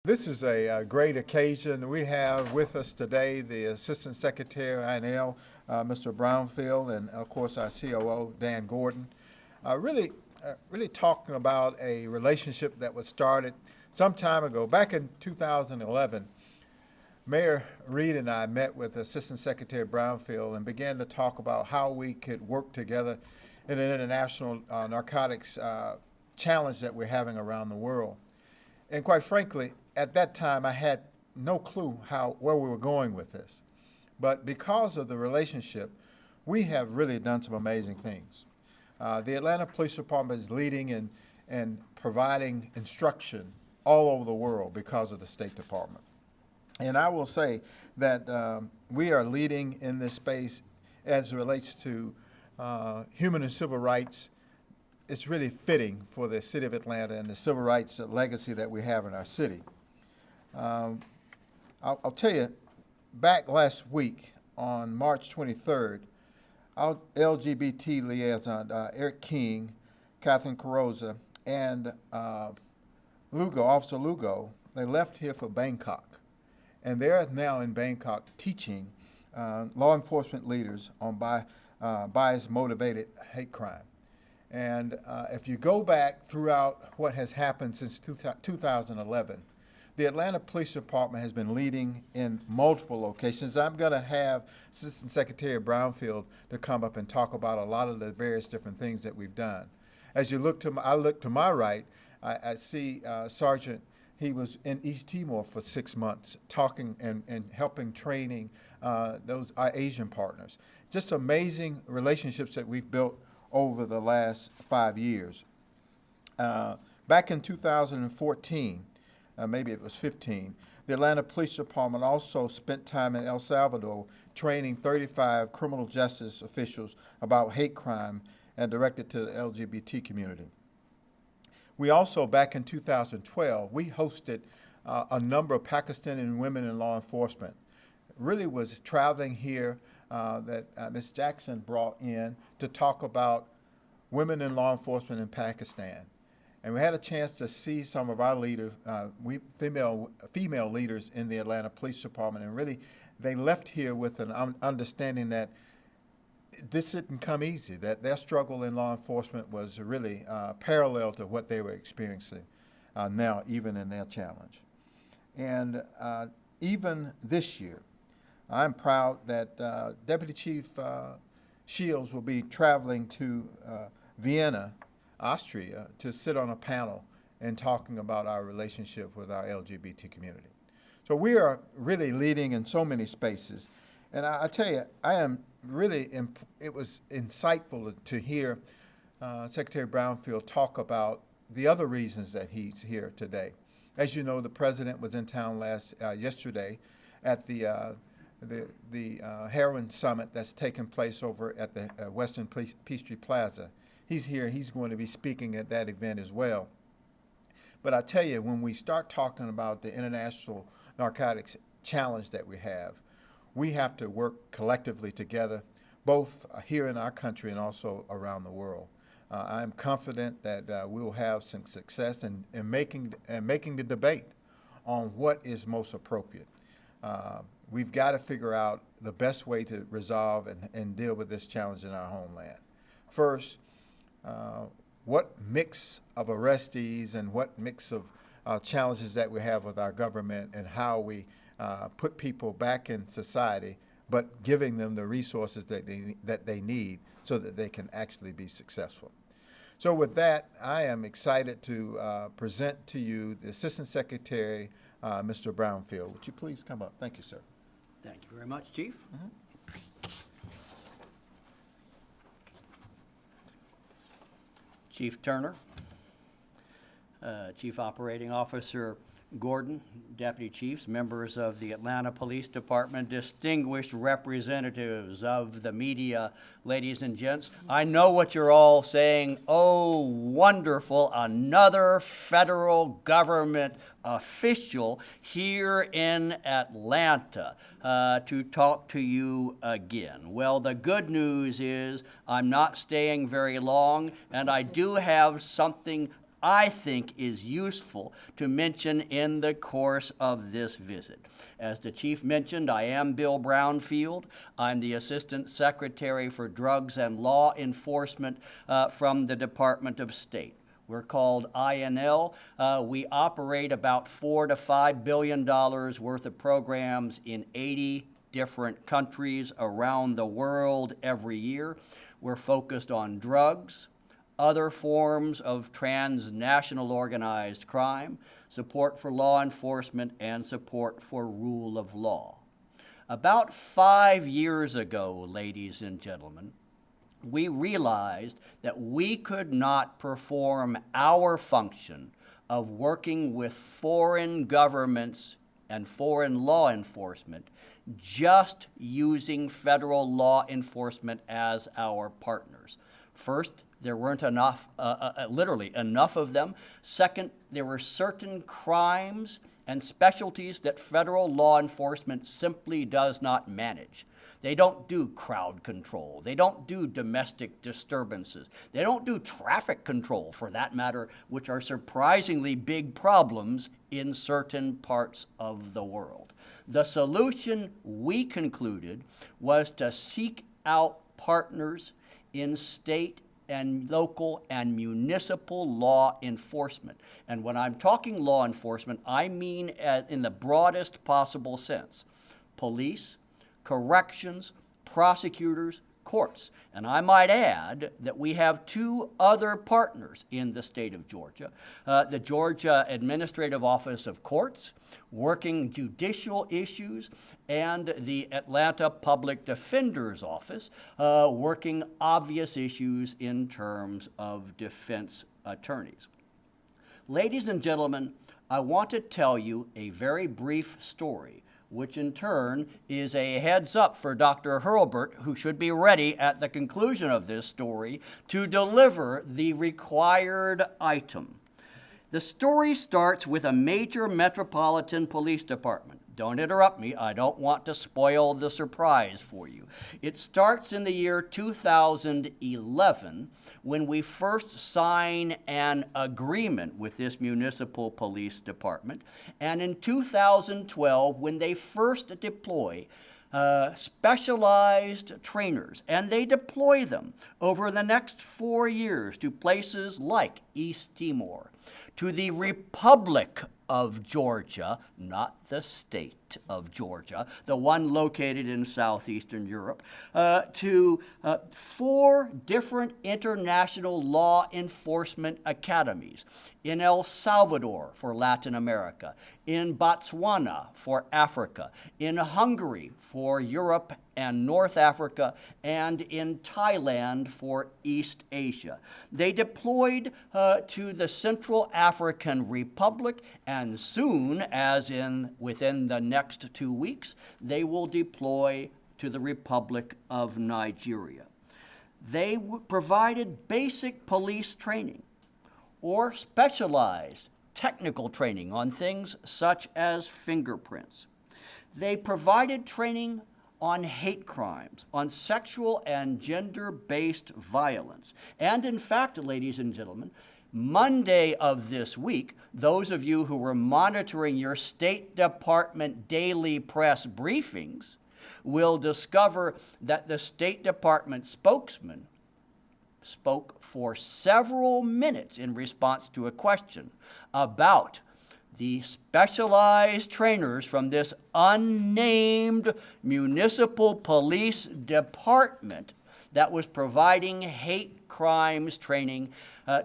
This is a great occasion. We have with us today the Assistant Secretary INL, Mr. Brownfield, and of course our COO, Dan Gordon. Really talking about a relationship that was started some time ago. Back in 2011, Mayor Reed and I met with Assistant Secretary Brownfield and began to talk about how we could work together in an international narcotics challenge that we're having around the world. And quite frankly, at that time, I had no clue where we were going with this. But because of the relationship, we have really done some amazing things. The Atlanta Police Department is leading and providing instruction all over the world because of the State Department. And I will say that we are leading in this space as it relates to human and civil rights. It's really fitting for the city of Atlanta and the civil rights legacy that we have in our city. I'll tell you, back last week on March 23rd, our LGBT liaison, Eric King, Catherine Carrozza, and Officer Lugo, they left here for Bangkok. And they're now in Bangkok teaching law enforcement leaders on bias-motivated hate crime. And if you go back throughout what has happened since 2011, the Atlanta Police Department has been leading in multiple locations. I'm going to have Assistant Secretary Brownfield to come up and talk about a lot of the various different things that we've done. As you look to I look to my right, I see Sergeant. He was in East Timor for 6 months, talking and helping training our Asian partners. Just amazing relationships that we've built over the last 5 years. Back in 2014, maybe it was 15, the Atlanta Police Department also spent time in El Salvador training 35 criminal justice officials about hate crime and directed to the LGBT community. We also, back in 2012, we hosted a number of Pakistani women in law enforcement. Really was traveling here that Ms. Jackson brought in to talk about women in law enforcement in Pakistan. And we had a chance to see some of our leaders, female leaders in the Atlanta Police Department, and really they left here with an understanding that this didn't come easy, that their struggle in law enforcement was really parallel to what they were experiencing now, even in their challenge. And even this year, I'm proud that Deputy Chief Shields will be traveling to Vienna, Austria, to sit on a panel and talking about our relationship with our LGBT community. So we are really leading in so many spaces. And I tell you, I am really, it was insightful to hear Secretary Brownfield talk about the other reasons that he's here today. As you know, the president was in town yesterday at the heroin summit that's taking place over at the Western Peachtree Plaza. He's here. He's going to be speaking at that event as well. But I tell you, when we start talking about the international narcotics challenge that we have to work collectively together, both here in our country and also around the world. I'm confident that we will have some success in making the debate on what is most appropriate. We've got to figure out the best way to resolve and deal with this challenge in our homeland. First, what mix of arrestees and what mix of challenges that we have with our government and how we put people back in society, but giving them the resources that they need so that they can actually be successful. So with that, I am excited to present to you the Assistant Secretary, Mr. Brownfield. Would you please come up? Thank you, sir. Thank you very much, Chief. Chief Turner, Chief Operating Officer Gordon, Deputy Chiefs, members of the Atlanta Police Department, distinguished representatives of the media, ladies and gents. I know what you're all saying. Oh, wonderful, another federal government official here in Atlanta to talk to you again. Well, the good news is I'm not staying very long, and I do have something I think is useful to mention in the course of this visit. As the chief mentioned, I am Bill Brownfield. I'm the Assistant Secretary for Drugs and Law Enforcement from the Department of State. We're called INL. We operate about $4 to $5 billion worth of programs in 80 different countries around the world every year. We're focused on drugs, other forms of transnational organized crime, support for law enforcement, and support for rule of law. About 5 years ago, ladies and gentlemen, we realized that we could not perform our function of working with foreign governments and foreign law enforcement just using federal law enforcement as our partners. First, there weren't literally enough of them. Second, there were certain crimes and specialties that federal law enforcement simply does not manage. They don't do crowd control. They don't do domestic disturbances. They don't do traffic control, for that matter, which are surprisingly big problems in certain parts of the world. The solution, we concluded, was to seek out partners in state and local and municipal law enforcement. And when I'm talking law enforcement, I mean in the broadest possible sense: police, corrections, prosecutors, courts. And I might add that we have two other partners in the state of Georgia. The Georgia Administrative Office of Courts, working judicial issues, and the Atlanta Public Defender's Office, working obvious issues in terms of defense attorneys. Ladies and gentlemen, I want to tell you a very brief story, which in turn is a heads up for Dr. Hurlbert, who should be ready at the conclusion of this story to deliver the required item. The story starts with a major metropolitan police department. Don't interrupt me, I don't want to spoil the surprise for you. It starts in the year 2011 when we first sign an agreement with this municipal police department, and in 2012 when they first deploy specialized trainers, and they deploy them over the next 4 years to places like East Timor, to the Republic of Georgia, not the state of Georgia, the one located in southeastern Europe, to 4 different international law enforcement academies: in El Salvador for Latin America, in Botswana for Africa, in Hungary for Europe and North Africa, and in Thailand for East Asia. They deployed to the Central African Republic, and soon, as in within the next 2 weeks, they will deploy to the Republic of Nigeria. They provided basic police training or specialized technical training on things such as fingerprints. They provided training on hate crimes, on sexual and gender-based violence. And in fact, ladies and gentlemen, Monday of this week, those of you who were monitoring your State Department daily press briefings will discover that the State Department spokesman spoke for several minutes in response to a question about the specialized trainers from this unnamed municipal police department that was providing hate crimes training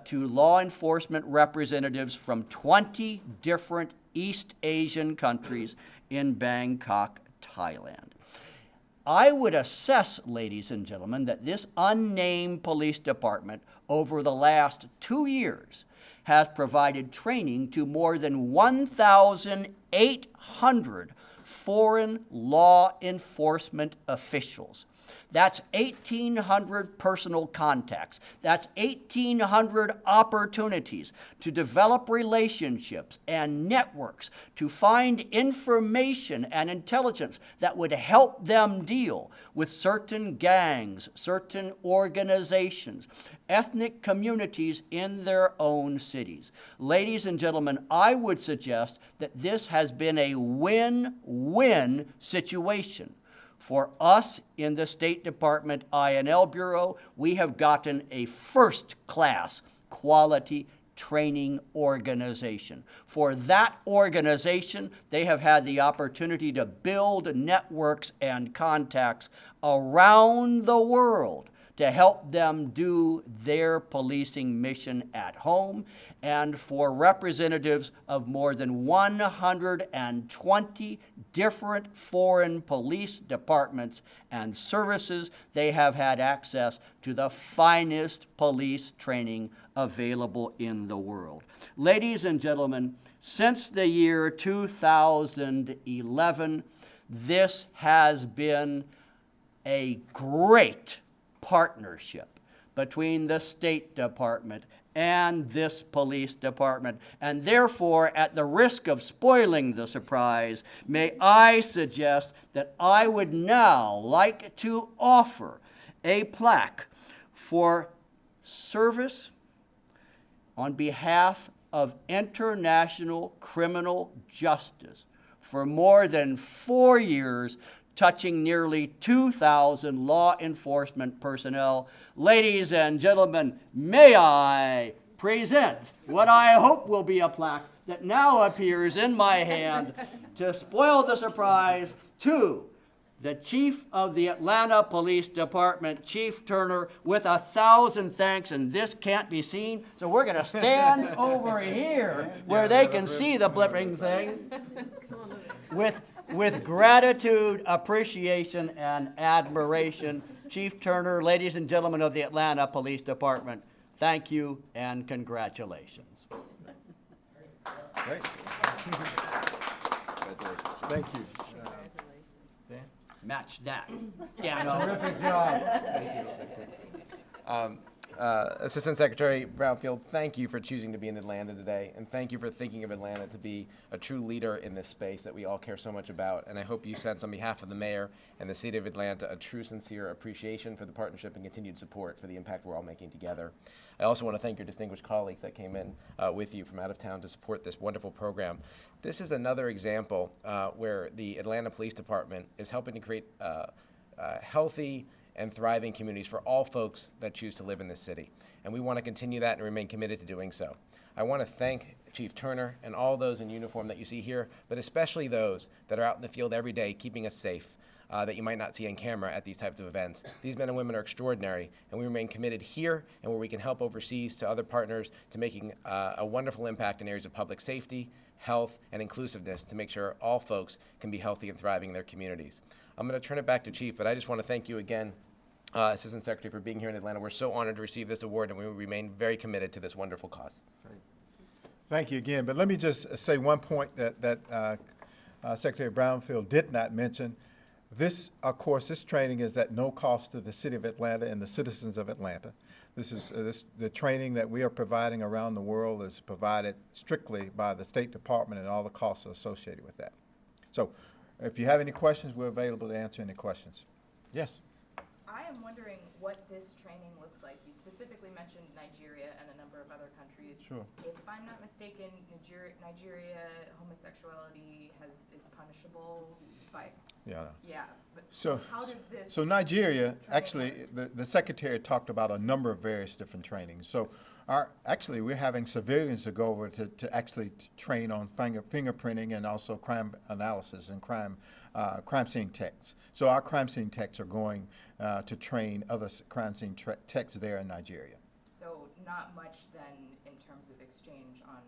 to law enforcement representatives from 20 different East Asian countries in Bangkok, Thailand. I would assess, ladies and gentlemen, that this unnamed police department over the last 2 years has provided training to more than 1,800 foreign law enforcement officials. That's 1,800 personal contacts. That's 1,800 opportunities to develop relationships and networks, to find information and intelligence that would help them deal with certain gangs, certain organizations, ethnic communities in their own cities. Ladies and gentlemen, I would suggest that this has been a win-win situation. For us in the State Department I&L Bureau, we have gotten a first-class quality training organization. For that organization, they have had the opportunity to build networks and contacts around the world to help them do their policing mission at home, and for representatives of more than 120 different foreign police departments and services, they have had access to the finest police training available in the world. Ladies and gentlemen, since the year 2011, this has been a great partnership between the State Department and this police department. And therefore, at the risk of spoiling the surprise, may I suggest that I would now like to offer a plaque for service on behalf of international criminal justice for more than 4 years, touching nearly 2,000 law enforcement personnel. Ladies and gentlemen, may I present what I hope will be a plaque that now appears in my hand to spoil the surprise to the Chief of the Atlanta Police Department, Chief Turner, with 1,000 thanks, and this can't be seen, so we're gonna stand over here where they can see the blipping thing with gratitude, appreciation, and admiration. Chief Turner, ladies and gentlemen of the Atlanta Police Department, thank you and congratulations. Great. Thank you. Dan? Match that, Dano. Terrific job. Assistant Secretary Brownfield, thank you for choosing to be in Atlanta today, and thank you for thinking of Atlanta to be a true leader in this space that we all care so much about. And I hope you sense on behalf of the mayor and the city of Atlanta a true, sincere appreciation for the partnership and continued support for the impact we're all making together. I also want to thank your distinguished colleagues that came in with you from out of town to support this wonderful program. This is another example where the Atlanta Police Department is helping to create healthy and thriving communities for all folks that choose to live in this city. And we want to continue that and remain committed to doing so. I want to thank Chief Turner and all those in uniform that you see here, but especially those that are out in the field every day keeping us safe, that you might not see on camera at these types of events. These men and women are extraordinary, and we remain committed here and where we can help overseas to other partners to making a wonderful impact in areas of public safety, health, and inclusiveness to make sure all folks can be healthy and thriving in their communities. I'm going to turn it back to Chief, but I just want to thank you again, Assistant Secretary, for being here in Atlanta. We're so honored to receive this award, and we will remain very committed to this wonderful cause. Thank you again. But let me just say one point that Secretary Brownfield did not mention. This, of course, this training is at no cost to the city of Atlanta and the citizens of Atlanta. This is the training that we are providing around the world is provided strictly by the State Department, and all the costs associated with that. So if you have any questions, we're available to answer any questions. Yes? I am wondering what this training looks like. You specifically mentioned Nigeria and a number of other countries. Sure. If I'm not mistaken, Nigeria homosexuality is punishable by. Yeah. Yeah. But So, how does this? so Nigeria, training actually, the Secretary talked about a number of various different trainings. So actually, we're having civilians to go over to actually train on fingerprinting and also crime analysis and crime scene techs. So our crime scene techs are going to train other crime scene techs there in Nigeria. So not much then in terms of exchange on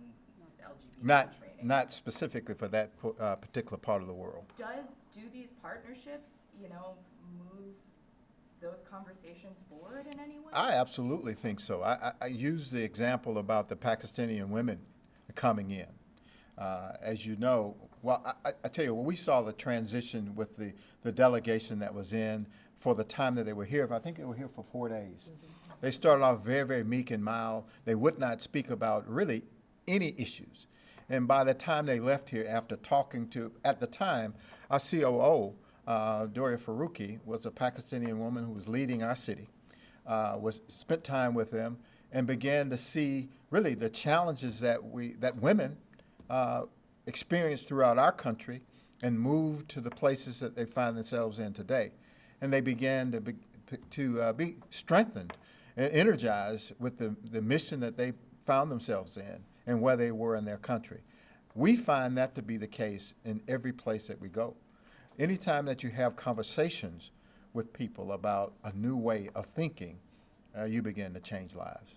LGBT training. Not specifically for that particular part of the world. Do these partnerships, move those conversations forward in any way? I absolutely think so. I use the example about the Pakistani women coming in. As you know, well, I tell you, when we saw the transition with the delegation that was in, for the time that they were here. I think they were here for 4 days. They started off very, very meek and mild. They would not speak about really any issues. And by the time they left here, after talking to, at the time, our COO, Doria Faruqi, was a Pakistani woman who was leading our city, spent time with them and began to see really the challenges that women experience throughout our country and moved to the places that they find themselves in today. And they began to be strengthened and energized with the mission that they found themselves in and where they were in their country. We find that to be the case in every place that we go. Anytime that you have conversations with people about a new way of thinking, you begin to change lives.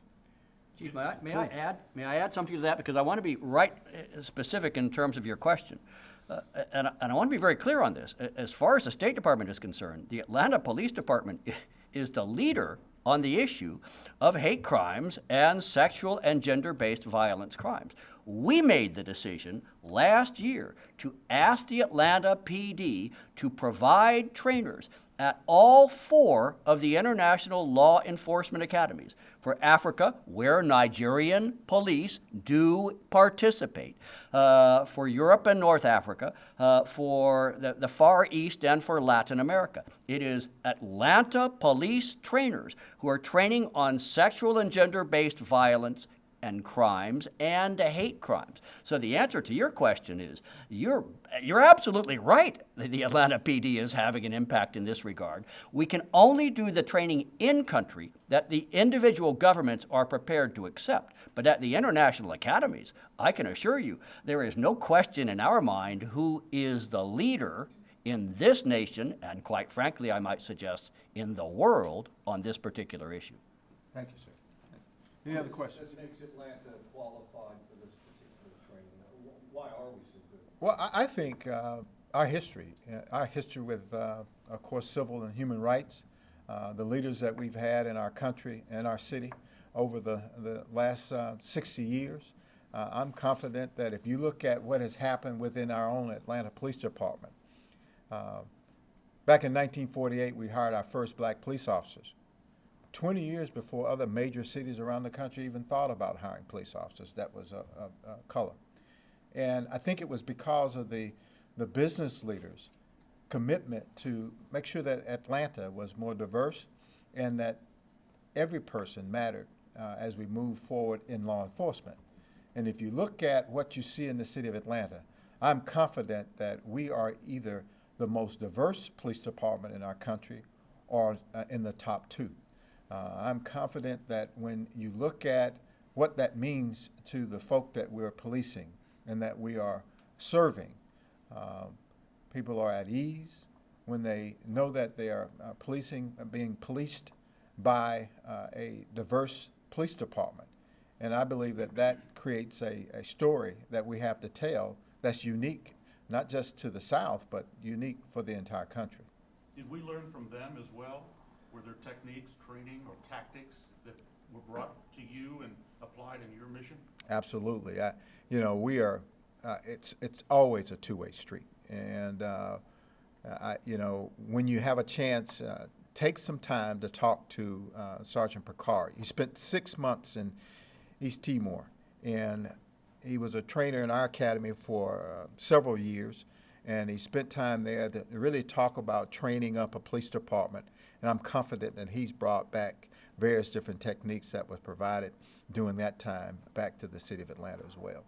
Chief, may I add something to that? Because I want to be right specific in terms of your question. And I want to be very clear on this. As far as the State Department is concerned, the Atlanta Police Department is the leader on the issue of hate crimes and sexual and gender-based violence crimes. We made the decision last year to ask the Atlanta PD to provide trainers at all 4 of the international law enforcement academies. For Africa, where Nigerian police do participate. For Europe and North Africa, for the Far East, and for Latin America. It is Atlanta police trainers who are training on sexual and gender-based violence and crimes and hate crimes. So the answer to your question is, you're absolutely right that the Atlanta PD is having an impact in this regard. We can only do the training in country that the individual governments are prepared to accept. But at the international academies, I can assure you, there is no question in our mind who is the leader in this nation, and quite frankly, I might suggest, in the world on this particular issue. Thank you, sir. Any other questions? What makes Atlanta qualified for this particular training? Why are we so good? Well, I think our history with, of course, civil and human rights, the leaders that we've had in our country and our city over the last 60 years, I'm confident that if you look at what has happened within our own Atlanta Police Department, back in 1948, we hired our first black police officers. 20 years before other major cities around the country even thought about hiring police officers that was a color. And I think it was because of the business leaders' commitment to make sure that Atlanta was more diverse and that every person mattered as we move forward in law enforcement. And if you look at what you see in the city of Atlanta, I'm confident that we are either the most diverse police department in our country or in the top 2. I'm confident that when you look at what that means to the folk that we're policing and that we are serving, people are at ease when they know that they are being policed by a diverse police department. And I believe that that creates a story that we have to tell that's unique, not just to the South, but unique for the entire country. Did we learn from them as well? Were there techniques, training, or tactics that were brought to you and applied in your mission? Absolutely. We are. It's always a two-way street, and when you have a chance, take some time to talk to Sergeant Picard. He spent 6 months in East Timor, and he was a trainer in our academy for several years, and he spent time there to really talk about training up a police department. And I'm confident that he's brought back various different techniques that was provided during that time back to the city of Atlanta as well.